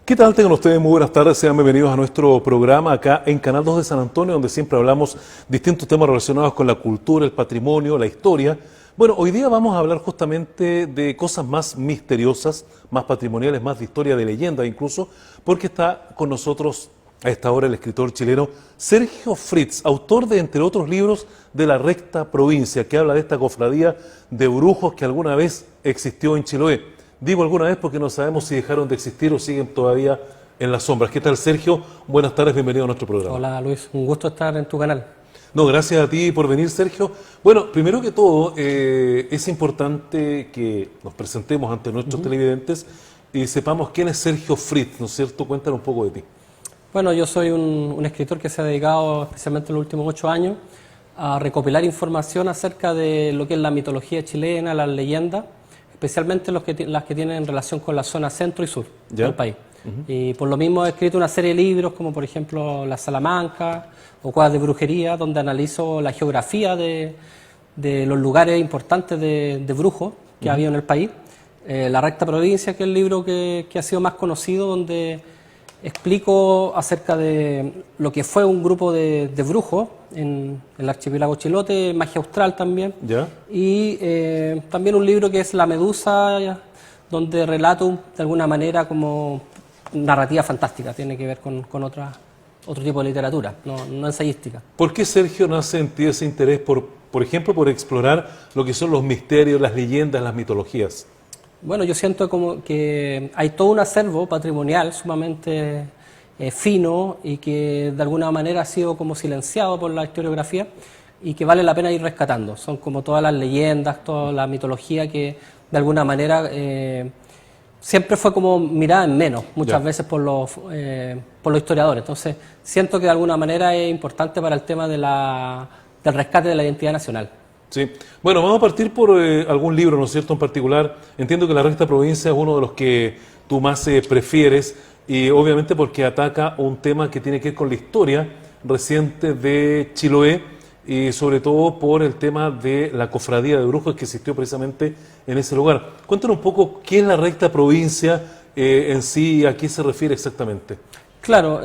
¿Qué tal? Tengan ustedes muy buenas tardes, sean bienvenidos a nuestro programa acá en Canal 2 de San Antonio, donde siempre hablamos distintos temas relacionados con la cultura, el patrimonio, la historia. Bueno, hoy día vamos a hablar justamente de cosas más misteriosas, más patrimoniales, más de historia, de leyenda incluso, porque está con nosotros a esta hora el escritor chileno Sergio Fritz, autor de, entre otros libros, de La Recta Provincia, que habla de esta cofradía de brujos que alguna vez existió en Chiloé. Digo alguna vez porque no sabemos si dejaron de existir o siguen todavía en las sombras. ¿Qué tal, Sergio? Buenas tardes, bienvenido a nuestro programa. Hola, Luis, un gusto estar en tu canal. No, gracias a ti por venir, Sergio. Bueno, primero que todo, es importante que nos presentemos ante nuestros televidentes y sepamos quién es Sergio Fritz, ¿no es cierto? Cuéntanos un poco de ti. Bueno, yo soy un escritor que se ha dedicado, especialmente en los últimos 8 años, a recopilar información acerca de lo que es la mitología chilena, las leyendas, especialmente las que tienen relación con la zona centro y sur del país. Y por lo mismo he escrito una serie de libros, como por ejemplo La Salamanca o Cuevas de Brujería, donde analizo la geografía de los lugares importantes de brujos que ha habido en el país. La Recta Provincia, que es el libro que ha sido más conocido, donde explico acerca de lo que fue un grupo de brujos en el archipiélago Chilote, magia austral también. ¿Ya? Y también un libro que es La Medusa, donde relato de alguna manera como narrativa fantástica, tiene que ver con otro tipo de literatura, no ensayística. ¿Por qué, Sergio, nace en ti ese interés por ejemplo, por explorar lo que son los misterios, las leyendas, las mitologías? Bueno, yo siento como que hay todo un acervo patrimonial sumamente fino y que de alguna manera ha sido como silenciado por la historiografía y que vale la pena ir rescatando. Son como todas las leyendas, toda la mitología que de alguna manera siempre fue como mirada en menos, muchas veces por los historiadores. Entonces, siento que de alguna manera es importante para el tema del rescate de la identidad nacional. Sí. Bueno, vamos a partir por algún libro, ¿no es cierto?, en particular. Entiendo que La Recta Provincia es uno de los que tú más prefieres, y obviamente porque ataca un tema que tiene que ver con la historia reciente de Chiloé, y sobre todo por el tema de la cofradía de brujos que existió precisamente en ese lugar. Cuéntanos un poco qué es La Recta Provincia en sí y a qué se refiere exactamente. Claro,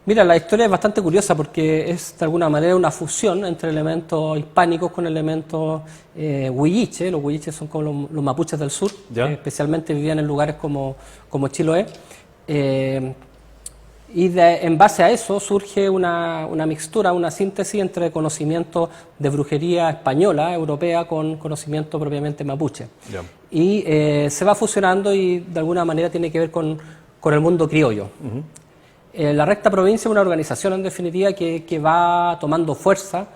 mira, la historia es bastante curiosa porque es de alguna manera una fusión entre elementos hispánicos con elementos huilliche. Los huilliches son como los mapuches del sur, especialmente vivían en lugares como Chiloé. En base a eso surge una mixtura, una síntesis entre conocimiento de brujería española, europea, con conocimiento propiamente mapuche. Y se va fusionando y de alguna manera tiene que ver con el mundo criollo. La Recta Provincia es una organización, en definitiva, que va tomando fuerza,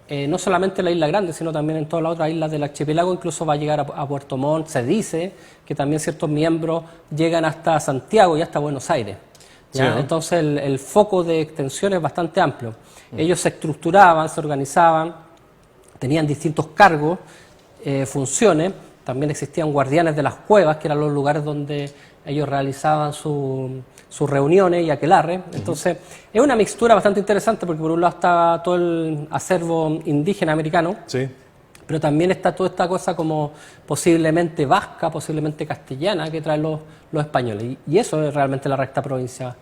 no solamente en la Isla Grande, sino también en todas las otras islas del archipiélago. Incluso va a llegar a Puerto Montt. Se dice que también ciertos miembros llegan hasta Santiago y hasta Buenos Aires. ¿Ya? Sí, entonces el foco de extensión es bastante amplio. Ellos se estructuraban, se organizaban, tenían distintos cargos, funciones. También existían guardianes de las cuevas, que eran los lugares donde ellos realizaban sus reuniones y aquelarre. Entonces, es una mixtura bastante interesante porque por un lado está todo el acervo indígena americano, pero también está toda esta cosa como posiblemente vasca, posiblemente castellana que traen los españoles. Y eso es realmente La Recta Provincia.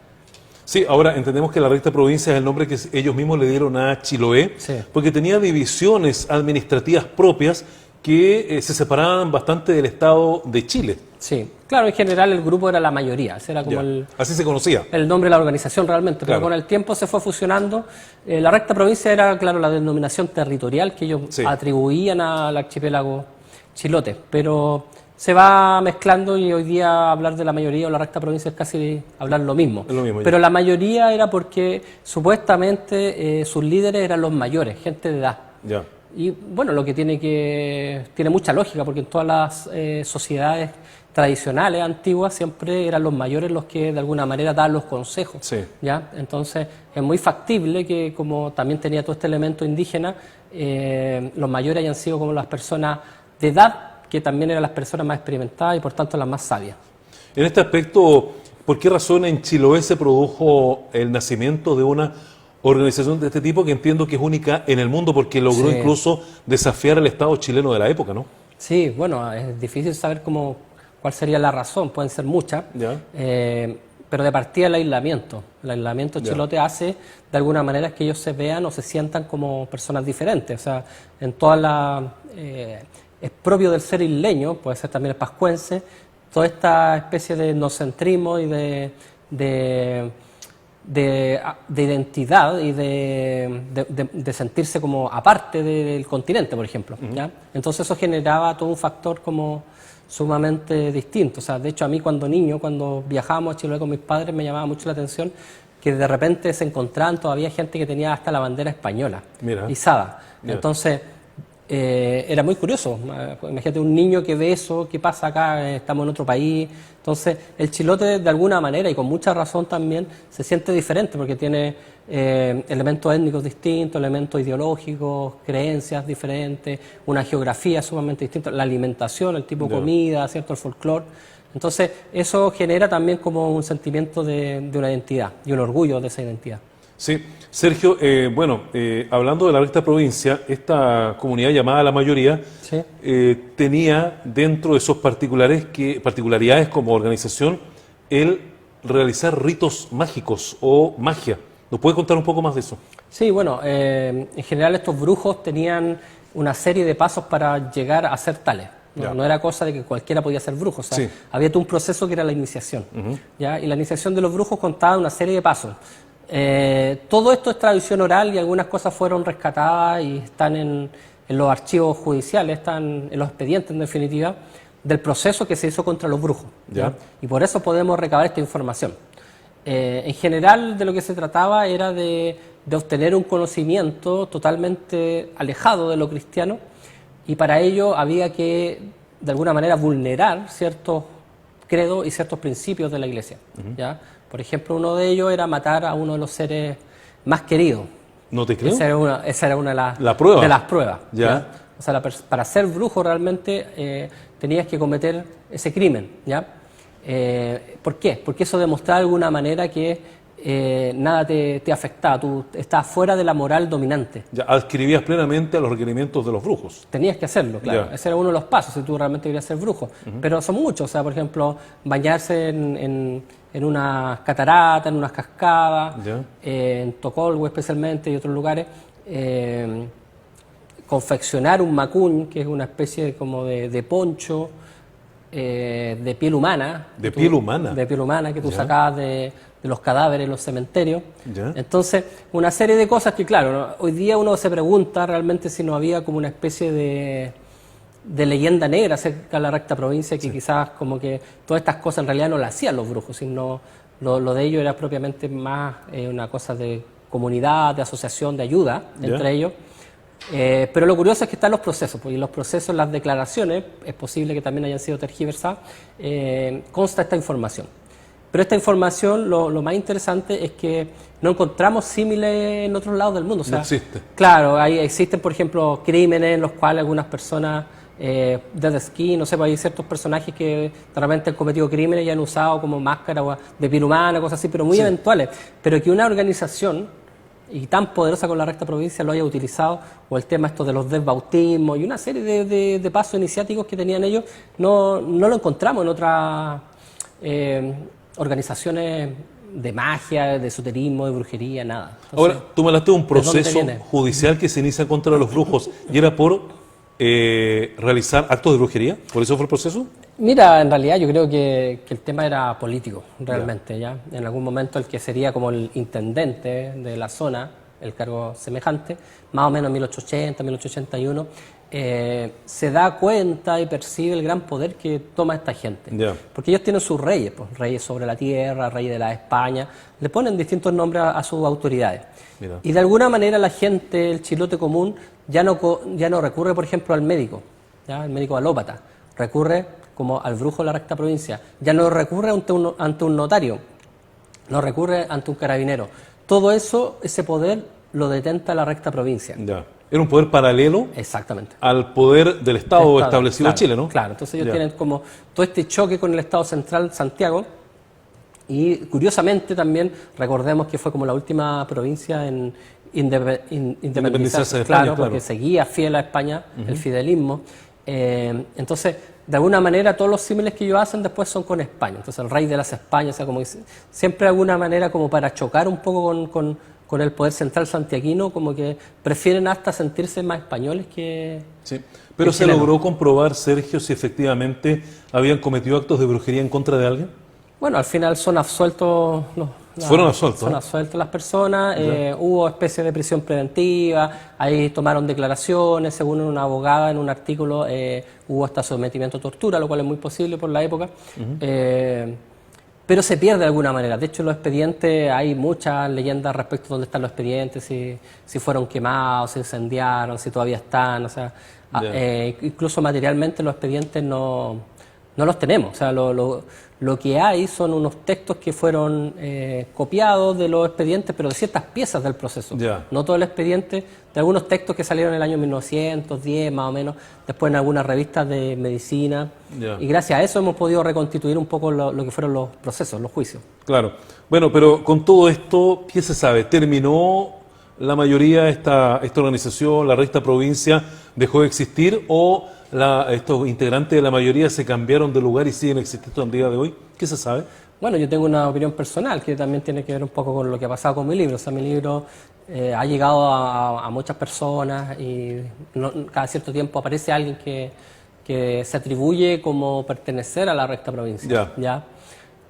Sí, ahora entendemos que La Recta Provincia es el nombre que ellos mismos le dieron a Chiloé, porque tenía divisiones administrativas propias que se separaban bastante del Estado de Chile. Sí, claro, en general el grupo era la mayoría, ese era como así se conocía. El nombre de la organización realmente, pero con el tiempo se fue fusionando. La Recta Provincia era, claro, la denominación territorial que ellos atribuían al archipiélago Chilote, pero se va mezclando y hoy día hablar de la mayoría o La Recta Provincia es casi hablar lo mismo. Es lo mismo, pero la mayoría era porque supuestamente sus líderes eran los mayores, gente de edad. Y bueno, lo que tiene mucha lógica, porque en todas las sociedades tradicionales, antiguas, siempre eran los mayores los que de alguna manera daban los consejos. ¿Ya? Entonces es muy factible que, como también tenía todo este elemento indígena, los mayores hayan sido como las personas de edad, que también eran las personas más experimentadas y por tanto las más sabias. En este aspecto, ¿por qué razón en Chiloé se produjo el nacimiento de una organización de este tipo que entiendo que es única en el mundo porque logró incluso desafiar al Estado chileno de la época, ¿no? Sí, bueno, es difícil saber cuál sería la razón, pueden ser muchas. pero de partida el aislamiento chilote hace de alguna manera que ellos se vean o se sientan como personas diferentes, o sea, en toda la... es propio del ser isleño, puede ser también el pascuense, toda esta especie de etnocentrismo y de identidad y de sentirse como aparte del continente, por ejemplo. ¿Ya? Entonces eso generaba todo un factor como sumamente distinto. O sea, de hecho a mí cuando niño, cuando viajábamos a Chiloé con mis padres, me llamaba mucho la atención que de repente se encontraban todavía gente que tenía hasta la bandera española, izada. Entonces era muy curioso. Imagínate un niño que ve eso, ¿qué pasa acá? Estamos en otro país. Entonces el chilote de alguna manera, y con mucha razón también, se siente diferente porque tiene elementos étnicos distintos, elementos ideológicos, creencias diferentes, una geografía sumamente distinta, la alimentación, el tipo de comida, ¿cierto? El folclore. Entonces eso genera también como un sentimiento de una identidad y un orgullo de esa identidad. Sí, Sergio, hablando de la recta provincia, esta comunidad llamada La Mayoría tenía dentro de sus particularidades como organización el realizar ritos mágicos o magia. ¿Nos puede contar un poco más de eso? Sí, bueno, en general estos brujos tenían una serie de pasos para llegar a ser tales. No era cosa de que cualquiera podía ser brujo, o sea, había todo un proceso que era la iniciación. ¿Ya? Y la iniciación de los brujos contaba una serie de pasos. Todo esto es tradición oral y algunas cosas fueron rescatadas y están en los archivos judiciales, están en los expedientes en definitiva, del proceso que se hizo contra los brujos. ¿Ya? Y por eso podemos recabar esta información. En general de lo que se trataba era de obtener un conocimiento totalmente alejado de lo cristiano y para ello había que de alguna manera vulnerar ciertos credos y ciertos principios de la Iglesia. ¿Ya? Por ejemplo, uno de ellos era matar a uno de los seres más queridos. ¿No te creo? Esa era una de las pruebas. ¿Ya? O sea, para ser brujo realmente tenías que cometer ese crimen. ¿Ya? ¿Por qué? Porque eso demostraba de alguna manera que nada te afectaba, tú estabas fuera de la moral dominante. Ya, adscribías plenamente a los requerimientos de los brujos. Tenías que hacerlo, claro. Ese era uno de los pasos si tú realmente querías ser brujo. Pero son muchos, o sea, por ejemplo, bañarse en unas cataratas, en unas cascadas, en Tocolhue especialmente y otros lugares, confeccionar un macuñ, que es una especie como de poncho de piel humana. ¿De piel humana? De piel humana, que tú sacabas de los cadáveres en los cementerios. Entonces, una serie de cosas que, claro, ¿no? Hoy día uno se pregunta realmente si no había como una especie de leyenda negra acerca de la recta provincia, que quizás como que todas estas cosas en realidad no las hacían los brujos, sino lo de ellos era propiamente más una cosa de comunidad, de asociación, de ayuda entre ellos. Pero lo curioso es que están los procesos, pues, y en los procesos, las declaraciones, es posible que también hayan sido tergiversadas, consta esta información. Pero esta información, lo más interesante es que no encontramos símiles en otros lados del mundo. O sea, no existe. Claro, existen, por ejemplo, crímenes en los cuales algunas personas, Dead Skin, no sé, pues hay ciertos personajes que de repente han cometido crímenes y han usado como máscara de piel humana, cosas así, pero muy eventuales. Pero que una organización y tan poderosa con la recta provincia lo haya utilizado, o el tema esto de los desbautismos y una serie de pasos iniciáticos que tenían ellos, no lo encontramos en otras organizaciones de magia, de esoterismo, de brujería, nada. Entonces, ahora, tú me hablaste de un proceso judicial que se inicia contra los brujos y era por realizar actos de brujería. ¿Por eso fue el proceso? Mira, en realidad yo creo que el tema era político, realmente. ¿Ya? En algún momento el que sería como el intendente de la zona, el cargo semejante, más o menos en 1880, 1881, se da cuenta y percibe el gran poder que toma esta gente. Porque ellos tienen sus reyes, pues, reyes sobre la tierra, reyes de la España, le ponen distintos nombres a sus autoridades. Y de alguna manera la gente, el chilote común, ya no recurre, por ejemplo, al médico, ¿ya? El médico alópata, recurre como al brujo de la recta provincia, ya no recurre ante un notario, no recurre ante un carabinero. Todo eso, ese poder lo detenta la recta provincia. Era un poder paralelo. Exactamente. Al poder del Estado establecido en Chile, ¿no? Claro, entonces ellos tienen como todo este choque con el Estado central, Santiago, y curiosamente también recordemos que fue como la última provincia en independizarse, de España, porque seguía fiel a España, el fidelismo, Entonces, de alguna manera, todos los símiles que ellos hacen después son con España. Entonces, el rey de las Españas, o sea, como siempre de alguna manera como para chocar un poco con el poder central santiaguino, como que prefieren hasta sentirse más españoles que... Sí. Pero ¿se logró comprobar, Sergio, si efectivamente habían cometido actos de brujería en contra de alguien? Bueno, al final son absueltos Fueron absueltos. Son absueltas las personas, hubo especie de prisión preventiva, ahí tomaron declaraciones, según una abogada en un artículo, hubo hasta sometimiento a tortura, lo cual es muy posible por la época, pero se pierde de alguna manera. De hecho, los expedientes, hay muchas leyendas respecto a dónde están los expedientes, si fueron quemados, si incendiaron, si todavía están, o sea, incluso materialmente los expedientes no los tenemos, o sea, lo que hay son unos textos que fueron copiados de los expedientes, pero de ciertas piezas del proceso. No todo el expediente, de algunos textos que salieron en el año 1910, más o menos, después en algunas revistas de medicina, y gracias a eso hemos podido reconstituir un poco lo que fueron los procesos, los juicios. Claro. Bueno, pero con todo esto, ¿qué se sabe? ¿Terminó la mayoría esta organización, la revista Provincia, dejó de existir o estos integrantes de la mayoría se cambiaron de lugar y siguen existiendo en el día de hoy? ¿Qué se sabe? Bueno, yo tengo una opinión personal que también tiene que ver un poco con lo que ha pasado con mi libro. O sea, mi libro ha llegado a muchas personas y cada cierto tiempo aparece alguien que se atribuye como pertenecer a la recta provincia.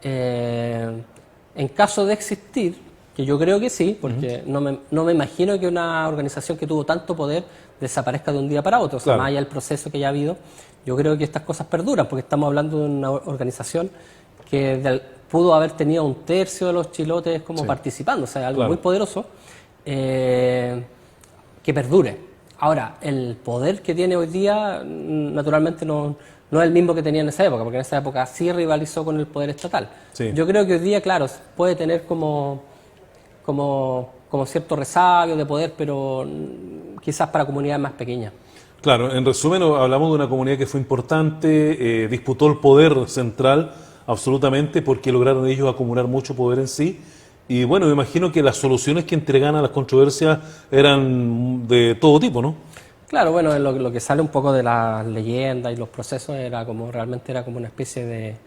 En caso de existir, que yo creo que sí, porque no me imagino que una organización que tuvo tanto poder desaparezca de un día para otro. O sea, más allá del proceso que ya ha habido, yo creo que estas cosas perduran, porque estamos hablando de una organización que pudo haber tenido un tercio de los chilotes como participando, o sea, algo muy poderoso que perdure. Ahora, el poder que tiene hoy día, naturalmente no es el mismo que tenía en esa época, porque en esa época sí rivalizó con el poder estatal. Yo creo que hoy día, claro, puede tener como cierto resabio de poder, pero quizás para comunidades más pequeñas. Claro, en resumen, hablamos de una comunidad que fue importante, disputó el poder central absolutamente porque lograron ellos acumular mucho poder en sí. Y bueno, me imagino que las soluciones que entregan a las controversias eran de todo tipo, ¿no? Claro, bueno, lo que sale un poco de las leyendas y los procesos realmente era como una especie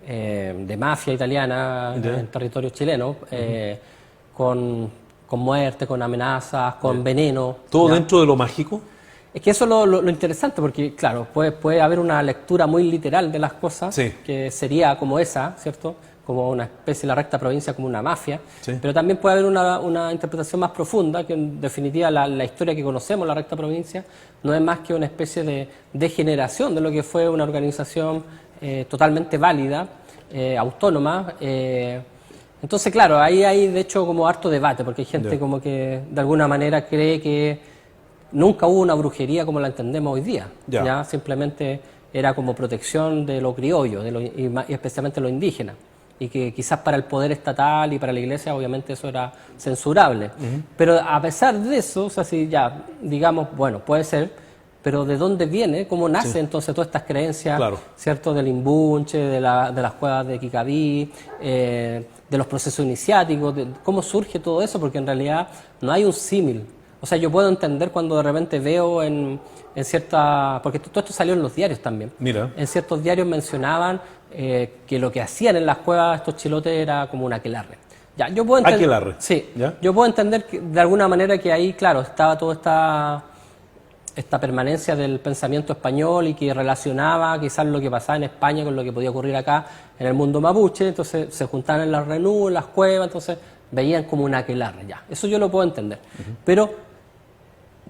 de mafia italiana en territorio chileno, con muerte, con amenazas, con veneno. ¿Todo dentro de lo mágico? Es que eso es lo interesante, porque claro, puede haber una lectura muy literal de las cosas, que sería como esa, ¿cierto? Como una especie de la recta provincia, como una mafia, pero también puede haber una interpretación más profunda, que en definitiva la historia que conocemos, la recta provincia, no es más que una especie de degeneración de lo que fue una organización totalmente válida, autónoma. Entonces, claro, ahí hay de hecho como harto debate, porque hay gente como que de alguna manera cree que nunca hubo una brujería como la entendemos hoy día. Ya simplemente era como protección de lo criollo, y especialmente lo indígena. Y que quizás para el poder estatal y para la iglesia obviamente eso era censurable. Pero a pesar de eso, o sea, si ya digamos, bueno, puede ser, pero ¿de dónde viene? ¿Cómo nace entonces todas estas creencias, ¿cierto? Del imbunche, de las cuevas de Kikaví, de los procesos iniciáticos, ¿cómo surge todo eso? Porque en realidad no hay un símil. O sea, yo puedo entender cuando de repente veo en cierta... Porque todo esto salió en los diarios también. Mira. En ciertos diarios mencionaban que lo que hacían en las cuevas estos chilotes era como un aquelarre. Ya, yo puedo entender... ¿Aquelarre? Sí. ¿Ya? Yo puedo entender que, de alguna manera que ahí, claro, estaba toda esta permanencia del pensamiento español y que relacionaba quizás lo que pasaba en España con lo que podía ocurrir acá en el mundo mapuche. Entonces se juntaban en las renú, en las cuevas, entonces veían como un aquelarre. Ya, eso yo lo puedo entender. Pero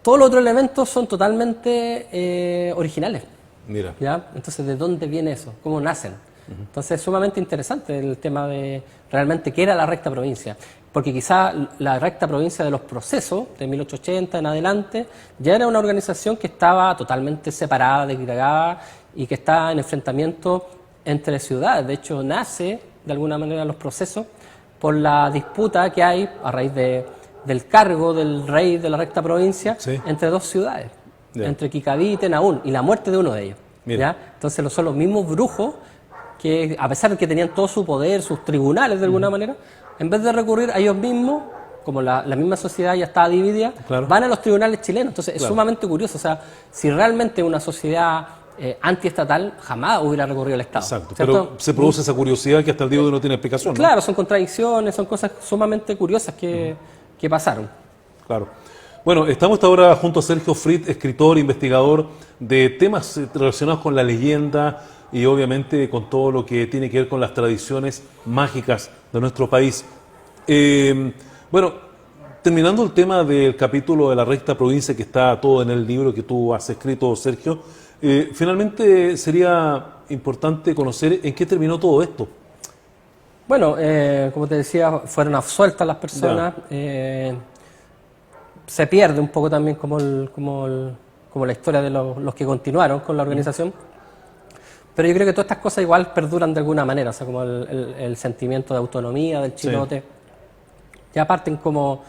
todos los otros elementos son totalmente originales. Mira. ¿Ya? Entonces, ¿de dónde viene eso? ¿Cómo nacen? Entonces, es sumamente interesante el tema de realmente qué era la recta provincia. Porque quizá la recta provincia de los procesos, de 1880 en adelante, ya era una organización que estaba totalmente separada, desgregada y que estaba en enfrentamiento entre ciudades. De hecho, nace, de alguna manera, los procesos por la disputa que hay a raíz del cargo del rey de la recta provincia entre dos ciudades, entre Kikaví y Tenaún, y la muerte de uno de ellos. ¿Ya? Entonces son los mismos brujos que, a pesar de que tenían todo su poder, sus tribunales de alguna manera, en vez de recurrir a ellos mismos, como la misma sociedad ya estaba dividida, van a los tribunales chilenos. Entonces es sumamente curioso. O sea, si realmente una sociedad antiestatal, jamás hubiera recorrido el Estado. Exacto, ¿cierto? pero se produce esa curiosidad que hasta el día de hoy no tiene explicación, ¿no? Claro, son contradicciones, son cosas sumamente curiosas que pasaron. Claro. Bueno, estamos ahora junto a Sergio Frit, escritor, investigador de temas relacionados con la leyenda y obviamente con todo lo que tiene que ver con las tradiciones mágicas de nuestro país. Bueno, terminando el tema del capítulo de la recta provincia que está todo en el libro que tú has escrito, Sergio, finalmente sería importante conocer en qué terminó todo esto. Bueno, como te decía, fueron absueltas las personas. Se pierde un poco también como la historia de los que continuaron con la organización. Pero yo creo que todas estas cosas igual perduran de alguna manera, o sea, como el sentimiento de autonomía del chilote. Sí. Ya parten como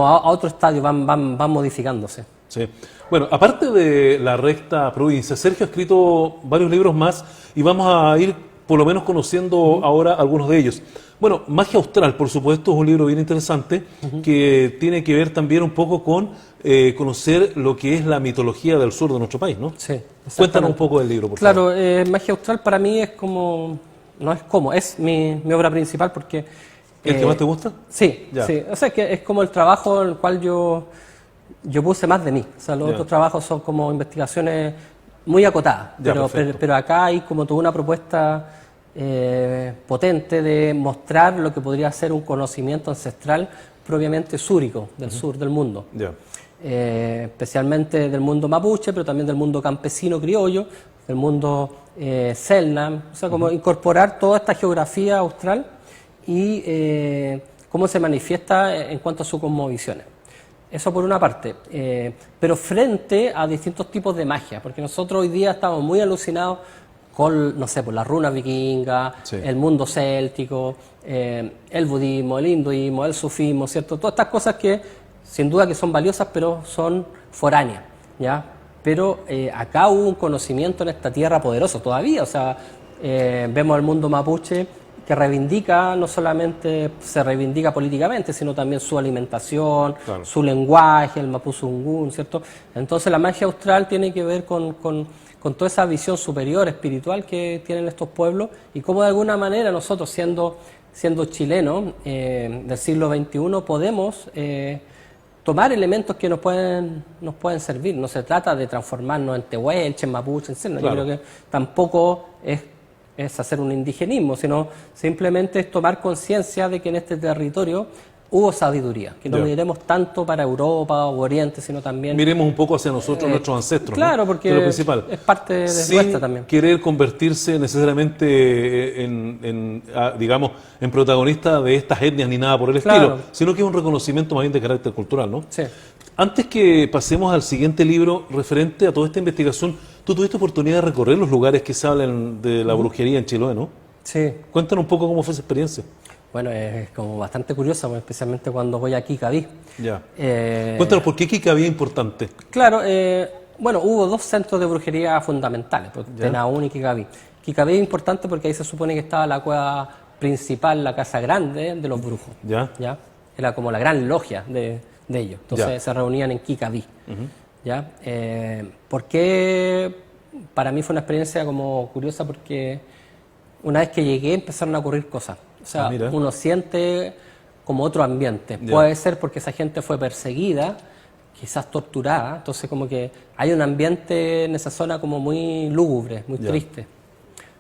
a otro estadio, van modificándose. Sí. Bueno, aparte de la recta provincia, Sergio ha escrito varios libros más y vamos a ir por lo menos conociendo ahora algunos de ellos. Bueno, Magia Austral, por supuesto, es un libro bien interesante que tiene que ver también un poco con conocer lo que es la mitología del sur de nuestro país, ¿no? Sí. Cuéntanos un poco del libro, por favor. Claro, Magia Austral para mí es es mi obra principal porque... ¿El que más te gusta? Sí, sí. O sea, que es como el trabajo en el cual yo puse más de mí. O sea, los otros trabajos son como investigaciones muy acotadas, pero acá hay como toda una propuesta potente de mostrar lo que podría ser un conocimiento ancestral propiamente súrico del sur del mundo. Especialmente del mundo mapuche, pero también del mundo campesino criollo, del mundo selknam, o sea, como incorporar toda esta geografía austral y cómo se manifiesta en cuanto a sus cosmovisiones. Eso por una parte, pero frente a distintos tipos de magia, porque nosotros hoy día estamos muy alucinados con, no sé, por las runas vikingas, el mundo céltico, el budismo, el hinduismo, el sufismo, ¿cierto? Todas estas cosas que sin duda que son valiosas, pero son foráneas, ¿ya? Pero acá hubo un conocimiento en esta tierra poderoso todavía, o sea, vemos el mundo mapuche que reivindica, no solamente se reivindica políticamente, sino también su alimentación, su lenguaje, el mapuzungún, ¿cierto? Entonces la magia austral tiene que ver con toda esa visión superior, espiritual que tienen estos pueblos y cómo de alguna manera nosotros, siendo chilenos del siglo XXI, podemos tomar elementos que nos pueden servir. No se trata de transformarnos en tehuelche, en mapuche, en selknam. Yo creo que tampoco es hacer un indigenismo, sino simplemente es tomar conciencia de que en este territorio hubo sabiduría, que no miremos tanto para Europa o Oriente, sino también... Miremos un poco hacia nosotros, nuestros ancestros. Claro, ¿no? Porque lo principal. Es parte de nuestra también. Querer convertirse necesariamente digamos, en protagonista de estas etnias ni nada por el estilo, sino que es un reconocimiento más bien de carácter cultural, ¿no? Sí. Antes que pasemos al siguiente libro referente a toda esta investigación, tú tuviste oportunidad de recorrer los lugares que se hablan de la brujería en Chiloé, ¿no? Sí. Cuéntanos un poco cómo fue esa experiencia. Bueno, es como bastante curiosa, especialmente cuando voy a Kikaví. Cuéntanos, ¿por qué Kikaví es importante? Claro, bueno, hubo dos centros de brujería fundamentales, Tenaún y Kikaví. Kikaví es importante porque ahí se supone que estaba la cueva principal, la casa grande de los brujos. ¿Ya? Era como la gran logia de ellos. Entonces se reunían en Kikaví. ¿Ya? Porque para mí fue una experiencia como curiosa porque una vez que llegué empezaron a ocurrir cosas. O sea, uno siente como otro ambiente. Puede ser porque esa gente fue perseguida, quizás torturada, entonces como que hay un ambiente en esa zona como muy lúgubre, muy triste.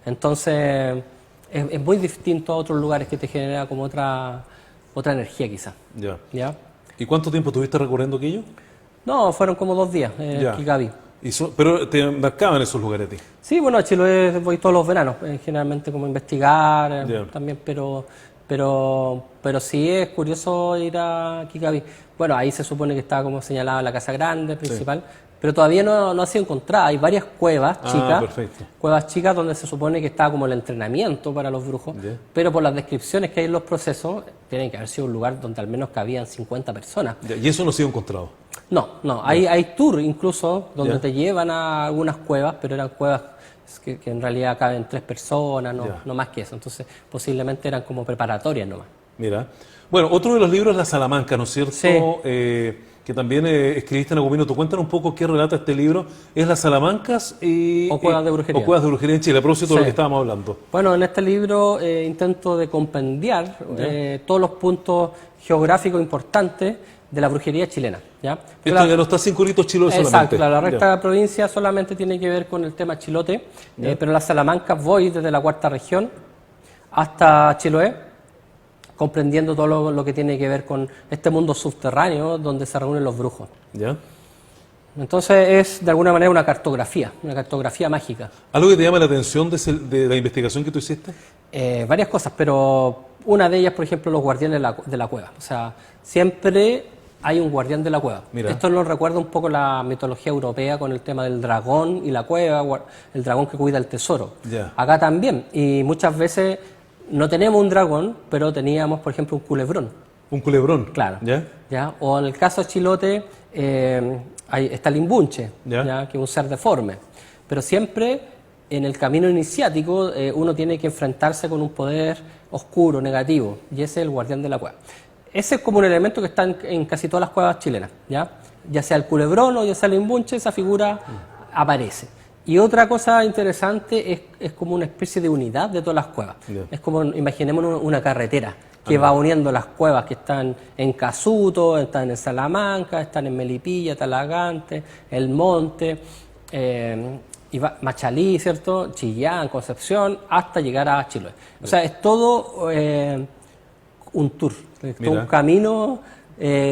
Entonces es muy distinto a otros lugares que te genera como otra energía quizás. ¿Ya? ¿Y cuánto tiempo estuviste recorriendo aquello? No, fueron como 2 días en Kikaví. ¿Pero te marcaban esos lugares a ti? Sí, bueno, a Chiloé voy todos los veranos, generalmente como investigar también, pero sí es curioso ir a Kikaví. Bueno, ahí se supone que está como señalada la casa grande principal, pero todavía no ha sido encontrada. Hay varias cuevas chicas donde se supone que está como el entrenamiento para los brujos, pero por las descripciones que hay en los procesos, tiene que haber sido un lugar donde al menos cabían 50 personas. ¿Y eso no ha sido encontrado? No. Hay tours incluso donde te llevan a algunas cuevas, pero eran cuevas que en realidad caben 3 personas, no más que eso. Entonces, posiblemente eran como preparatorias nomás. Mira. Bueno, otro de los libros es La Salamanca, ¿no es cierto? Sí. Que que también escribiste en algún minuto. Cuéntanos un poco qué relata este libro. ¿Es las Salamancas o Cuevas de Brujería? O Cuevas de Brujería en Chile, a propósito de lo que estábamos hablando. Bueno, en este libro intento de compendiar todos los puntos geográficos importantes de la brujería chilena. ¿Ya? Esto ya no está Cinculitos Chiloé solamente. Exacto, la recta provincia solamente tiene que ver con el tema Chilote, pero las Salamancas voy desde la cuarta región hasta Chiloé, comprendiendo todo lo que tiene que ver con este mundo subterráneo donde se reúnen los brujos. ¿Ya? Entonces es de alguna manera una cartografía mágica. ¿Algo que te llama la atención de la investigación que tú hiciste? Varias cosas, pero una de ellas, por ejemplo, los guardianes de la cueva. O sea, siempre hay un guardián de la cueva. Mira. Esto nos recuerda un poco la mitología europea con el tema del dragón y la cueva, el dragón que cuida el tesoro. Ya. Acá también, y muchas veces no tenemos un dragón, pero teníamos, por ejemplo, un culebrón. Un culebrón. Claro. ¿Ya? ¿Ya? O en el caso de Chilote está el imbunche, ¿ya? Que es un ser deforme. Pero siempre en el camino iniciático uno tiene que enfrentarse con un poder oscuro, negativo, y ese es el guardián de la cueva. Ese es como un elemento que está en casi todas las cuevas chilenas, ya sea el culebrón o ya sea el imbunche, esa figura aparece. Y otra cosa interesante es como una especie de unidad de todas las cuevas. Es como, imaginémonos una carretera que va uniendo las cuevas que están en Casuto, están en Salamanca, están en Melipilla, Talagante, El Monte, y Machalí, ¿cierto? Chillán, Concepción, hasta llegar a Chiloé. O sea, es todo un tour, es todo un camino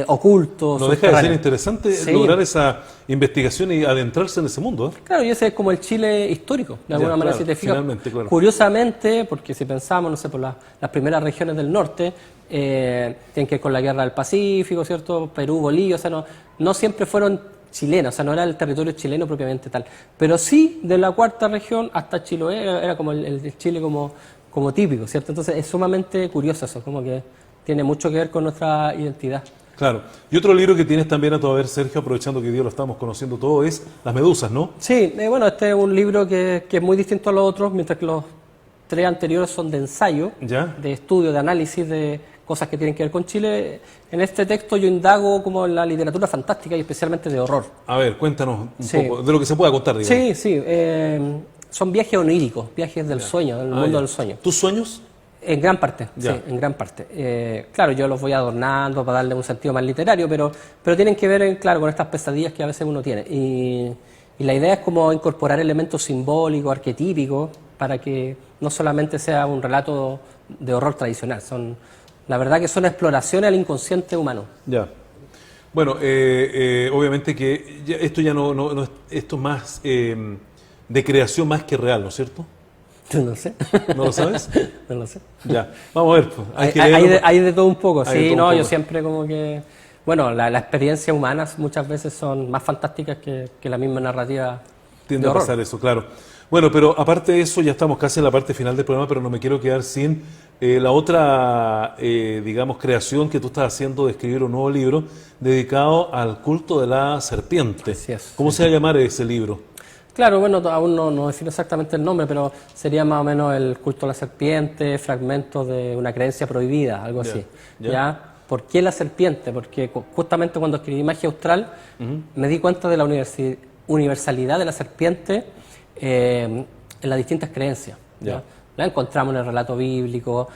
oculto. No deja de ser interesante lograr esa investigación y adentrarse en ese mundo. Claro, y ese es como el Chile histórico, de alguna manera, si te fijas. Claro. Curiosamente, porque si pensamos, no sé, por las primeras regiones del norte, tienen que ver con la Guerra del Pacífico, ¿cierto? Perú, Bolivia, o sea, no siempre fueron chilenos, o sea, no era el territorio chileno propiamente tal. Pero sí, de la cuarta región hasta Chiloé, era como el Chile como típico, ¿cierto? Entonces es sumamente curioso eso, como que tiene mucho que ver con nuestra identidad. Claro. Y otro libro que tienes también a tu haber, Sergio, aprovechando que hoy día lo estamos conociendo todo, es Las Medusas, ¿no? Sí, bueno, este es un libro que es muy distinto a los otros, mientras que los tres anteriores son de ensayo, de estudio, de análisis de cosas que tienen que ver con Chile. En este texto yo indago como en la literatura fantástica y especialmente de horror. A ver, cuéntanos un poco de lo que se pueda contar, digamos. Sí, son viajes oníricos, viajes del sueño, del mundo del sueño. ¿Tus sueños? En gran parte, sí, en gran parte. Claro, yo los voy adornando para darle un sentido más literario, pero tienen que ver, claro, con estas pesadillas que a veces uno tiene. Y la idea es como incorporar elementos simbólicos, arquetípicos, para que no solamente sea un relato de horror tradicional, la verdad que son exploraciones al inconsciente humano. Ya. Bueno, obviamente que esto ya no esto es más de creación más que real, ¿no es cierto? No lo sé. ¿No lo sabes? No lo sé. Ya, vamos a ver. Pues. Hay de todo un poco, sí, no, yo siempre como que... Bueno, las experiencias humanas muchas veces son más fantásticas que la misma narrativa. Tiende a pasar eso, claro. Bueno, pero aparte de eso, ya estamos casi en la parte final del programa, pero no me quiero quedar sin la otra, digamos, creación que tú estás haciendo de escribir un nuevo libro dedicado al culto de la serpiente. Así es. ¿Cómo se va a llamar ese libro? Claro, bueno, aún no defino exactamente el nombre, pero sería más o menos el culto a la serpiente, fragmentos de una creencia prohibida, algo así. ¿Ya? ¿Por qué la serpiente? Porque justamente cuando escribí Magia Austral me di cuenta de la universalidad de la serpiente en las distintas creencias. ¿Ya? La encontramos en el relato bíblico,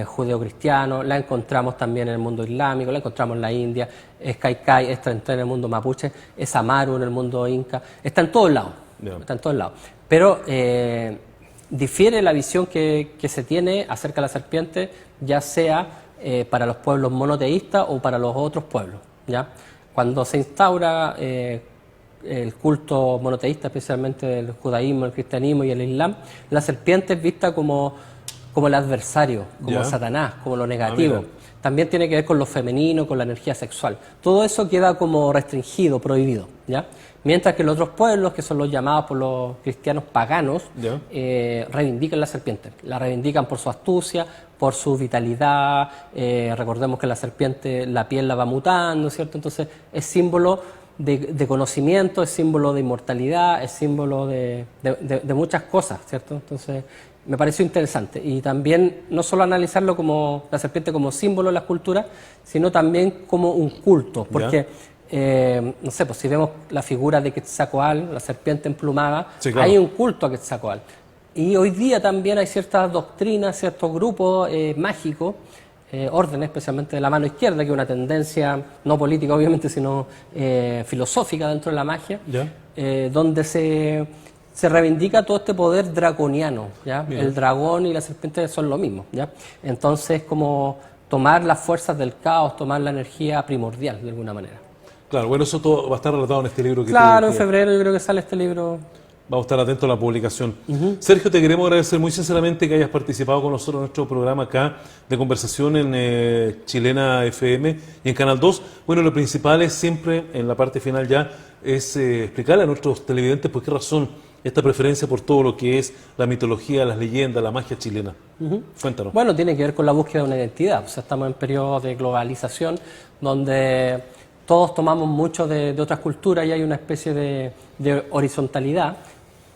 judeo-cristiano, la encontramos también en el mundo islámico, la encontramos en la India, es Kaikai, está en el mundo mapuche, es Amaru en el mundo inca, está en todos lados. Está en todos lados. Pero difiere la visión que se tiene acerca de la serpiente, ya sea para los pueblos monoteístas o para los otros pueblos. ¿Ya? Cuando se instaura el culto monoteísta, especialmente el judaísmo, el cristianismo y el islam, la serpiente es vista como el adversario, como Satanás, como lo negativo. También tiene que ver con lo femenino, con la energía sexual. Todo eso queda como restringido, prohibido, ¿ya? Mientras que los otros pueblos, que son los llamados por los cristianos paganos, reivindican la serpiente. La reivindican por su astucia, por su vitalidad. Recordemos que la serpiente, la piel la va mutando, ¿cierto? Entonces es símbolo de conocimiento, es símbolo de inmortalidad, es símbolo de muchas cosas, ¿cierto? Entonces me pareció interesante. Y también no solo analizarlo como la serpiente como símbolo de las culturas, sino también como un culto, porque no sé, pues si vemos la figura de Quetzalcóatl, la serpiente emplumada, Sí, claro. hay un culto a Quetzalcóatl. Y hoy día también hay ciertas doctrinas, ciertos grupos mágicos, órdenes, especialmente de la mano izquierda, que es una tendencia no política obviamente, sino filosófica dentro de la magia, donde se reivindica todo este poder draconiano, ¿ya? El dragón y la serpiente son lo mismo, ¿ya? Entonces, como tomar las fuerzas del caos, tomar la energía primordial, de alguna manera. Claro, bueno, eso todo va a estar relatado en este libro que Claro, en febrero yo creo que sale este libro. Vamos a estar atentos a la publicación. Sergio, te queremos agradecer muy sinceramente que hayas participado con nosotros en nuestro programa acá de conversación en Chilena FM y en Canal 2. Bueno, lo principal es siempre, en la parte final ya, es explicarle a nuestros televidentes por qué razón esta preferencia por todo lo que es la mitología, las leyendas, la magia chilena. Cuéntanos. Bueno, tiene que ver con la búsqueda de una identidad. O sea, estamos en periodos de globalización donde todos tomamos mucho de otras culturas y hay una especie de horizontalidad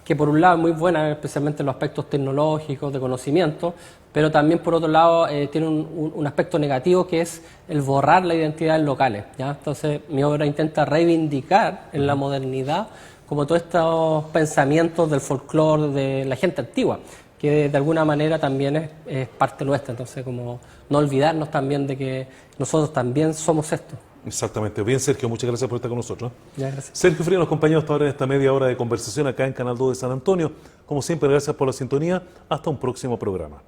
que por un lado es muy buena, especialmente en los aspectos tecnológicos, de conocimiento, pero también por otro lado tiene un aspecto negativo que es el borrar la identidad locales, ¿ya? Entonces mi obra intenta reivindicar en la modernidad como todos estos pensamientos del folclore de la gente antigua, que de alguna manera también es parte nuestra. Entonces, como no olvidarnos también de que nosotros también somos esto. Exactamente. Bien, Sergio, muchas gracias por estar con nosotros. Ya, gracias. Sergio Frías nos acompañó hasta ahora en esta media hora de conversación acá en Canal 2 de San Antonio. Como siempre, gracias por la sintonía. Hasta un próximo programa.